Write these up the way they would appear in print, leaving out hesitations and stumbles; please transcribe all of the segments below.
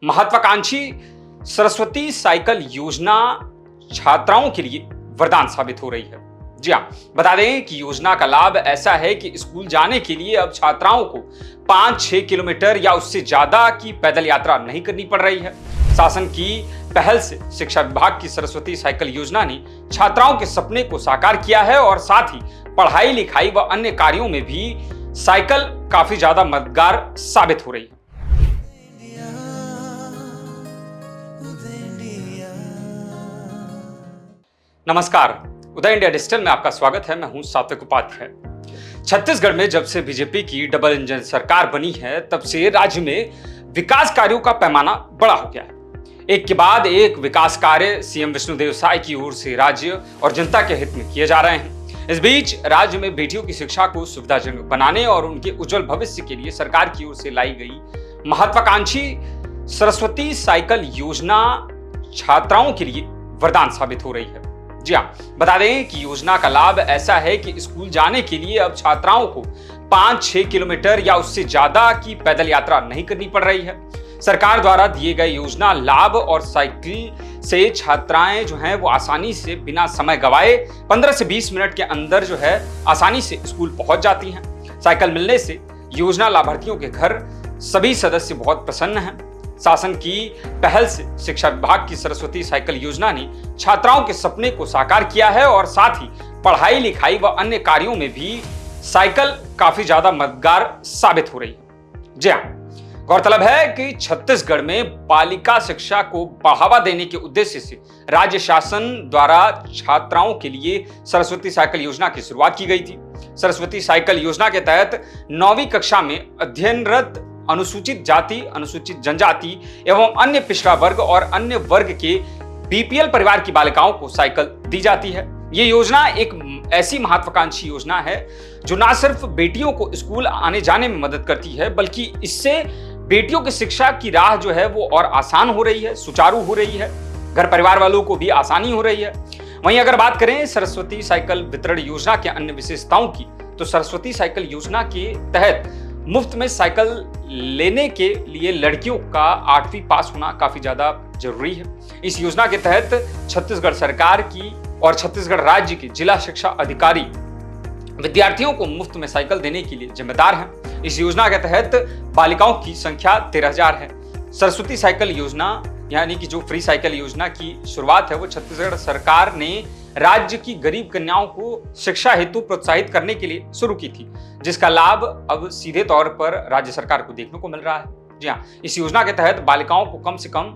महत्वाकांक्षी सरस्वती साइकिल योजना छात्राओं के लिए वरदान साबित हो रही है। जी हाँ, बता दें कि योजना का लाभ ऐसा है कि स्कूल जाने के लिए अब छात्राओं को 5-6 किलोमीटर या उससे ज्यादा की पैदल यात्रा नहीं करनी पड़ रही है। शासन की पहल से शिक्षा विभाग की सरस्वती साइकिल योजना ने छात्राओं के सपने को साकार किया है और साथ ही पढ़ाई लिखाई व अन्य कार्यों में भी साइकिल काफी ज्यादा मददगार साबित हो रही है। नमस्कार, उदय इंडिया डिजिटल में आपका स्वागत है। मैं हूं सात्विक उपाध्याय। छत्तीसगढ़ में जब से बीजेपी की डबल इंजन सरकार बनी है तब से राज्य में विकास कार्यों का पैमाना बड़ा हो गया है। एक के बाद एक विकास कार्य सीएम विष्णुदेव साय की ओर से राज्य और जनता के हित में किए जा रहे हैं। इस बीच राज्य में बेटियों की शिक्षा को सुविधाजनक बनाने और उनके उज्जवल भविष्य के लिए सरकार की ओर से लाई गई महत्वाकांक्षी सरस्वती साइकिल योजना छात्राओं के लिए वरदान साबित हो रही है। जी हाँ, बता दें कि योजना का लाभ ऐसा है कि स्कूल जाने के लिए अब छात्राओं को 5-6 किलोमीटर या उससे ज्यादा की पैदल यात्रा नहीं करनी पड़ रही है। सरकार द्वारा दिए गए योजना लाभ और साइकिल से छात्राएं जो हैं वो आसानी से बिना समय गवाए 15 से 20 मिनट के अंदर जो है आसानी से स्कूल पहुंच जाती हैं। साइकिल मिलने से योजना लाभार्थियों के घर सभी सदस्य बहुत प्रसन्न हैं। शासन की पहल से शिक्षा विभाग की सरस्वती साइकिल योजना ने छात्राओं के सपने को साकार किया है और साथ ही पढ़ाई लिखाई व अन्य कार्यों में भी साइकिल काफी ज्यादा मददगार साबित हो रही है। जी हाँ, गौरतलब है कि छत्तीसगढ़ में बालिका शिक्षा को बढ़ावा देने के उद्देश्य से राज्य शासन द्वारा छात्राओं के लिए सरस्वती साइकिल योजना की शुरुआत की गई थी। सरस्वती साइकिल योजना के तहत 9वीं कक्षा में अध्ययनरत अनुसूचित जाति, अनुसूचित जनजाति एवं अन्य पिछड़ा वर्ग और अन्य वर्ग के बीपीएल परिवार की बालिकाओं को साइकिल दी जाती है। ये योजना एक ऐसी महत्वाकांक्षी योजना है जो न सिर्फ बेटियों को स्कूल आने जाने में मदद करती है बल्कि इससे बेटियों की शिक्षा की राह जो है वो और आसान हो रही है, सुचारू हो रही है, घर परिवार वालों को भी आसानी हो रही है। वहीं अगर बात करें सरस्वती साइकिल वितरण योजना के अन्य विशेषताओं की, तो सरस्वती साइकिल योजना के तहत मुफ्त में साइकिल लेने के लिए लड़कियों का 8वीं पास होना काफी ज्यादा जरूरी है। इस योजना के तहत छत्तीसगढ़ सरकार की और छत्तीसगढ़ राज्य के जिला शिक्षा अधिकारी विद्यार्थियों को मुफ्त में साइकिल देने के लिए जिम्मेदार हैं। इस योजना के तहत बालिकाओं की संख्या 13,000 है। सरस्वती साइकिल योजना यानी कि जो फ्री साइकिल योजना की शुरुआत है वो छत्तीसगढ़ सरकार ने राज्य की गरीब कन्याओं को शिक्षा हेतु प्रोत्साहित करने के लिए शुरू की थी, जिसका लाभ अब सीधे तौर पर राज्य सरकार को देखने को मिल रहा है। जी हाँ, इस योजना के तहत बालिकाओं को कम से कम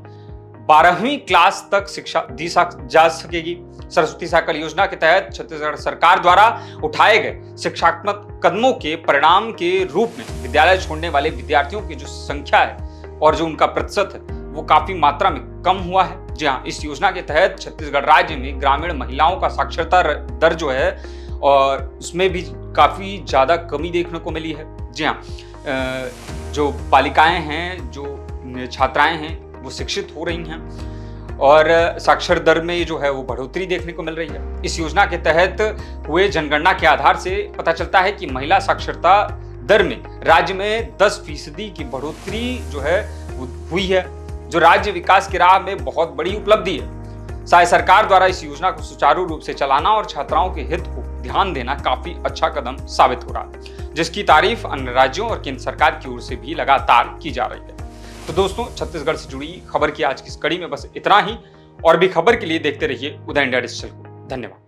12वीं क्लास तक शिक्षा दी जा सकेगी। सरस्वती साइकिल योजना के तहत छत्तीसगढ़ सरकार द्वारा उठाए गए शिक्षात्मक कदमों के परिणाम के रूप में विद्यालय छोड़ने वाले विद्यार्थियों की जो संख्या है और जो उनका प्रतिशत है वो काफी मात्रा में कम हुआ है। जी हाँ, इस योजना के तहत छत्तीसगढ़ राज्य में ग्रामीण महिलाओं का साक्षरता दर जो है और उसमें भी काफी ज्यादा कमी देखने को मिली है। जी हाँ, जो बालिकाएं हैं, जो छात्राएं हैं वो शिक्षित हो रही हैं और साक्षर दर में जो है वो बढ़ोतरी देखने को मिल रही है। इस योजना के तहत हुए जनगणना के आधार से पता चलता है कि महिला साक्षरता दर में राज्य में 10% की बढ़ोतरी जो है वो हुई है, जो राज्य विकास की राह में बहुत बड़ी उपलब्धि है। शायद सरकार द्वारा इस योजना को सुचारू रूप से चलाना और छात्राओं के हित को ध्यान देना काफी अच्छा कदम साबित हो रहा है, जिसकी तारीफ अन्य राज्यों और केंद्र सरकार की ओर से भी लगातार की जा रही है। तो दोस्तों, छत्तीसगढ़ से जुड़ी खबर की आज की इस कड़ी में बस इतना ही। और भी खबर के लिए देखते रहिए उदय इंडिया डिजिटल को। धन्यवाद।